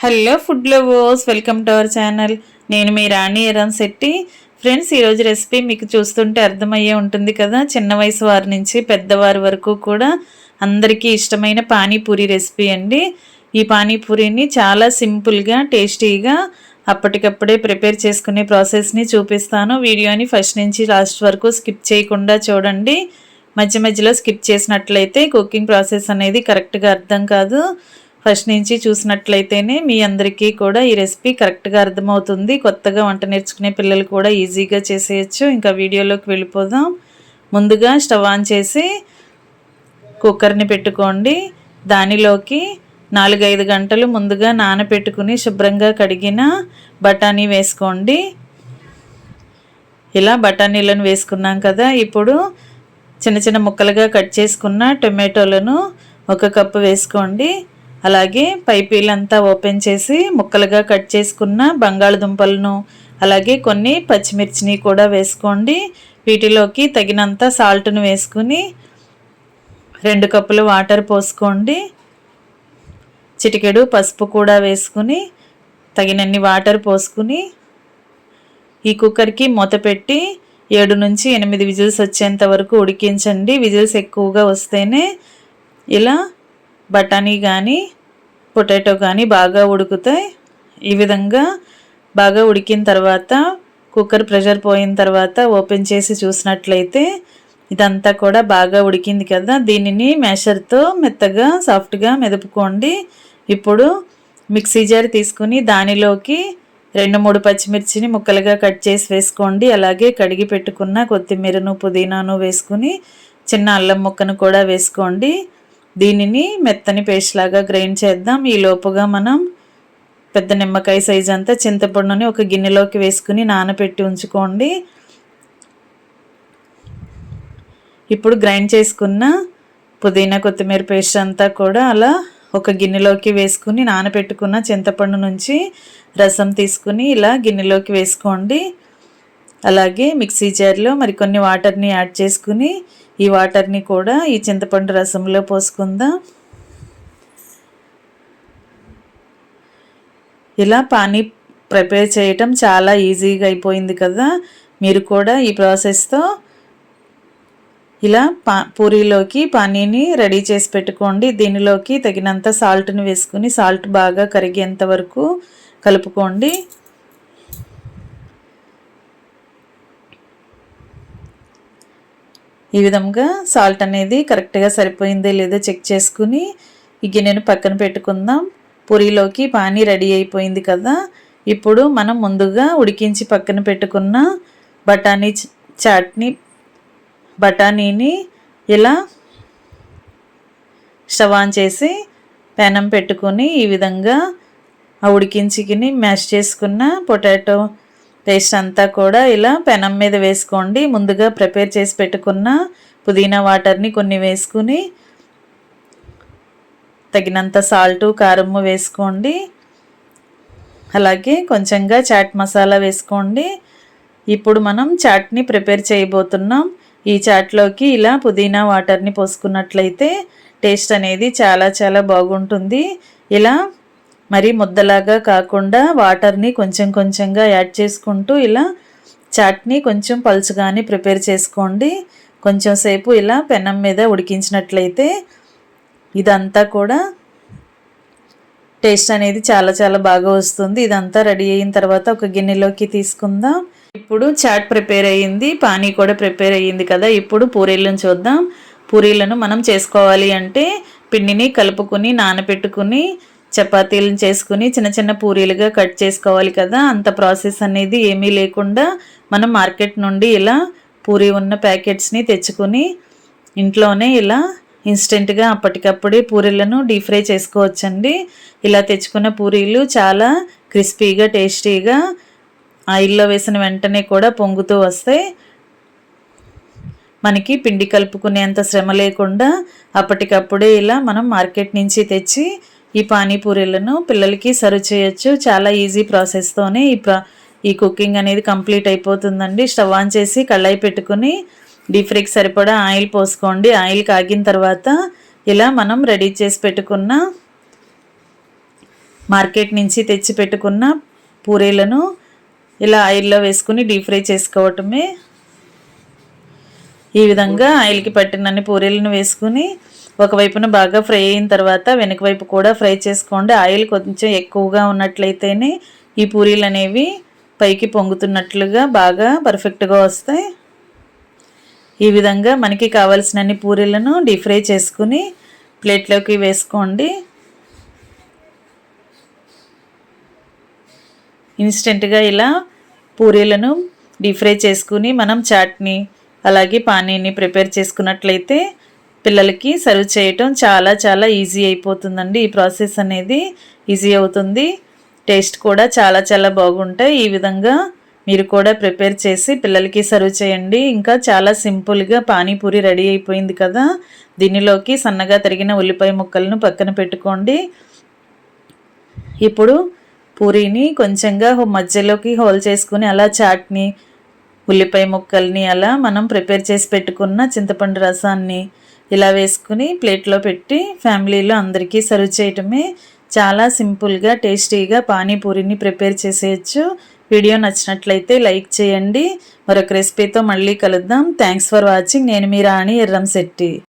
Hello food lovers, welcome to our channel. నేను మీ రాణి Eramsetti. Friends, ఈరోజు recipe మీకు చూస్తుంటే అర్థమయ్యే ఉంటుంది కదా. చిన్న వయసు వారి నుంచి పెద్దవారి వరకు కూడా అందరికీ ఇష్టమైన పానీపూరి రెసిపీ అండి. ఈ పానీపూరిని చాలా సింపుల్గా టేస్టీగా అప్పటికప్పుడే ప్రిపేర్ చేసుకునే ప్రాసెస్ని చూపిస్తాను. వీడియోని ఫస్ట్ నుంచి లాస్ట్ వరకు స్కిప్ చేయకుండా చూడండి. మధ్య మధ్యలో స్కిప్ చేసినట్లయితే కుకింగ్ ప్రాసెస్ అనేది కరెక్ట్గా అర్థం కాదు. ఫస్ట్ నుంచి చూసినట్లయితేనే మీ అందరికీ కూడా ఈ రెసిపీ కరెక్ట్గా అర్థమవుతుంది. కొత్తగా వంట నేర్చుకునే పిల్లలు కూడా ఈజీగా చేసేయచ్చు. ఇంకా వీడియోలోకి వెళ్ళిపోదాం. ముందుగా స్టవ్ ఆన్ చేసి కుక్కర్ని పెట్టుకోండి. దానిలోకి 4-5 గంటలు ముందుగా నానబెట్టుకుని శుభ్రంగా కడిగిన బఠానీ వేసుకోండి. ఇలా బఠానీలను వేసుకున్నాం కదా. ఇప్పుడు చిన్న చిన్న ముక్కలుగా కట్ చేసుకున్న టొమాటోలను 1 కప్పు వేసుకోండి. అలాగే పైపీలంతా ఓపెన్ చేసి ముక్కలుగా కట్ చేసుకున్న బంగాళదుంపలను, అలాగే కొన్ని పచ్చిమిర్చిని కూడా వేసుకోండి. వీటిలోకి తగినంత సాల్ట్ను వేసుకుని 2 కప్పులు వాటర్ పోసుకోండి. చిటికెడు పసుపు కూడా వేసుకుని తగినన్ని వాటర్ పోసుకుని ఈ కుక్కర్కి మూత పెట్టి 7 నుంచి 8 విజిల్స్ వచ్చేంత వరకు ఉడికించండి. విజిల్స్ ఎక్కువగా వస్తేనే ఇలా బఠానీ కానీ పొటాటో కానీ బాగా ఉడుకుతాయి. ఈ విధంగా బాగా ఉడికిన తర్వాత కుక్కర్ ప్రెషర్ పోయిన తర్వాత ఓపెన్ చేసి చూసినట్లయితే ఇదంతా కూడా బాగా ఉడికింది కదా. దీనిని మ్యాషర్తో మెత్తగా సాఫ్ట్గా మెదుపుకోండి. ఇప్పుడు మిక్సీ జార్ తీసుకుని దానిలోకి 2-3 పచ్చిమిర్చిని ముక్కలుగా కట్ చేసి వేసుకోండి. అలాగే కడిగి పెట్టుకున్న కొత్తిమీరను, పుదీనాను వేసుకుని చిన్న అల్లం ముక్కను కూడా వేసుకోండి. దీనిని మెత్తని పేస్ట్ లాగా గ్రైండ్ చేద్దాం. ఈ లోపుగా మనం పెద్ద నిమ్మకాయ సైజ్ అంతా చింతపండుని ఒక గిన్నెలోకి వేసుకుని నానబెట్టి ఉంచుకోండి. ఇప్పుడు గ్రైండ్ చేసుకున్న పుదీనా, కొత్తిమీర పేస్ట్ అంతా కూడా అలా ఒక గిన్నెలోకి వేసుకుని నానబెట్టుకున్న చింతపండు నుంచి రసం తీసుకుని ఇలా గిన్నెలోకి వేసుకోండి. అలాగే మిక్సీ జార్లో మరికొన్ని వాటర్ని యాడ్ చేసుకుని ఈ వాటర్ని కూడా ఈ చింతపండు రసంలో పోసుకుందాం. ఇలా పానీ ప్రిపేర్ చేయటం చాలా ఈజీగా అయిపోయింది కదా. మీరు కూడా ఈ ప్రాసెస్తో ఇలా పూరీలోకి పానీని రెడీ చేసి పెట్టుకోండి. దీనిలోకి తగినంత సాల్ట్ని వేసుకుని సాల్ట్ బాగా కరిగేంత వరకు కలుపుకోండి. ఈ విధంగా సాల్ట్ అనేది కరెక్ట్గా సరిపోయిందో లేదో చెక్ చేసుకుని ఈ గిన్నెను పక్కన పెట్టుకుందాం. పూరీలోకి పానీ రెడీ అయిపోయింది కదా. ఇప్పుడు మనం ముందుగా ఉడికించి పక్కన పెట్టుకున్న బఠానీని ఇలా స్టవ్ ఆన్ చేసి పెనం పెట్టుకొని ఈ విధంగా ఉడికించుకుని మ్యాష్ చేసుకున్న పొటాటో పేస్ట్ అంతా కూడా ఇలా పెనం మీద వేసుకోండి. ముందుగా ప్రిపేర్ చేసి పెట్టుకున్న పుదీనా వాటర్ని కొన్ని వేసుకుని తగినంత సాల్టు, కారము వేసుకోండి. అలాగే కొంచెంగా చాట్ మసాలా వేసుకోండి. ఇప్పుడు మనం చాట్ని ప్రిపేర్ చేయబోతున్నాం. ఈ చాట్లోకి ఇలా పుదీనా వాటర్ని పోసుకున్నట్లయితే టేస్ట్ అనేది చాలా చాలా బాగుంటుంది. ఇలా మరి ముద్దలాగా కాకుండా వాటర్ని కొంచెం కొంచెంగా యాడ్ చేసుకుంటూ ఇలా చాట్ని కొంచెం పలుచగానే ప్రిపేర్ చేసుకోండి. కొంచెం సేపు ఇలా పెనం మీద ఉడికించినట్లయితే ఇదంతా కూడా టేస్ట్ అనేది చాలా చాలా బాగా వస్తుంది. ఇదంతా రెడీ అయిన తర్వాత ఒక గిన్నెలోకి తీసుకుందాం. ఇప్పుడు చాట్ ప్రిపేర్ అయ్యింది, పానీ కూడా ప్రిపేర్ అయ్యింది కదా. ఇప్పుడు పూరీలను చూద్దాం. పూరీలను మనం చేసుకోవాలి అంటే పిండిని కలుపుకొని నానబెట్టుకుని చపాతీలను చేసుకుని చిన్న చిన్న పూరీలుగా కట్ చేసుకోవాలి కదా. అంత ప్రాసెస్ అనేది ఏమీ లేకుండా మనం మార్కెట్ నుండి ఇలా పూరీ ఉన్న ప్యాకెట్స్ని తెచ్చుకొని ఇంట్లోనే ఇలా ఇన్స్టెంట్గా అప్పటికప్పుడే పూరీలను డీప్ ఫ్రై చేసుకోవచ్చండి. ఇలా తెచ్చుకున్న పూరీలు చాలా క్రిస్పీగా, టేస్టీగా ఆయిల్లో వేసిన వెంటనే కూడా పొంగుతూ వస్తాయి. మనకి పిండి కలుపుకునేంత శ్రమ లేకుండా అప్పటికప్పుడే ఇలా మనం మార్కెట్ నుంచి తెచ్చి ఈ పానీపూరీలను పిల్లలకి సర్వ్ చేయొచ్చు. చాలా ఈజీ ప్రాసెస్తోనే ఈ కుకింగ్ అనేది కంప్లీట్ అయిపోతుందండి. స్టవ్ ఆన్ చేసి కళాయి పెట్టుకుని డీప్ ఫ్రైకి సరిపడా ఆయిల్ పోసుకోండి. ఆయిల్ కాగిన తర్వాత ఇలా మనం రెడీ చేసి పెట్టుకున్న మార్కెట్ నుంచి తెచ్చి పెట్టుకున్న పూరీలను ఇలా ఆయిల్లో వేసుకుని డీప్ ఫ్రై చేసుకోవటమే. ఈ విధంగా ఆయిల్కి పట్టినన్ని పూరీలను వేసుకుని ఒకవైపున బాగా ఫ్రై అయిన తర్వాత వెనక వైపు కూడా ఫ్రై చేసుకోండి. ఆయిల్ కొంచెం ఎక్కువగా ఉన్నట్లయితేనే ఈ పూరీలు అనేవి పైకి పొంగుతున్నట్లుగా బాగా పర్ఫెక్ట్గా వస్తాయి. ఈ విధంగా మనకి కావాల్సినన్ని పూరీలను డీప్ ఫ్రై చేసుకుని ప్లేట్లోకి వేసుకోండి. ఇన్స్టెంట్గా ఇలా పూరీలను డీప్ ఫ్రై చేసుకుని మనం చాట్ని అలాగే పానీని ప్రిపేర్ చేసుకున్నట్లయితే పిల్లలకి సర్వ్ చేయటం చాలా చాలా ఈజీ అయిపోతుందండి. ఈ ప్రాసెస్ అనేది ఈజీ అవుతుంది. టేస్ట్ కూడా చాలా చాలా బాగుంటాయి. ఈ విధంగా మీరు కూడా ప్రిపేర్ చేసి పిల్లలకి సర్వ్ చేయండి. ఇంకా చాలా సింపుల్గా పానీపూరి రెడీ అయిపోయింది కదా. దీనిలోకి సన్నగా తరిగిన ఉల్లిపాయ ముక్కలను పక్కన పెట్టుకోండి. ఇప్పుడు పూరీని కొంచెంగా మధ్యలోకి హోల్ చేసుకుని అలా చాట్ని ఉల్లిపాయ ముక్కల్ని అలా మనం ప్రిపేర్ చేసి పెట్టుకున్న చింతపండు రసాన్ని ఇలా వేసుకుని ప్లేట్లో పెట్టి ఫ్యామిలీలో అందరికీ సర్వ్ చేయటమే. చాలా సింపుల్గా టేస్టీగా పానీపూరిని ప్రిపేర్ చేసేయచ్చు. వీడియో నచ్చినట్లయితే లైక్ చేయండి. మరొక రెసిపీతో మళ్ళీ కలుద్దాం. Thanks for watching. నేను మీ రాణి ఎర్రంశెట్టి.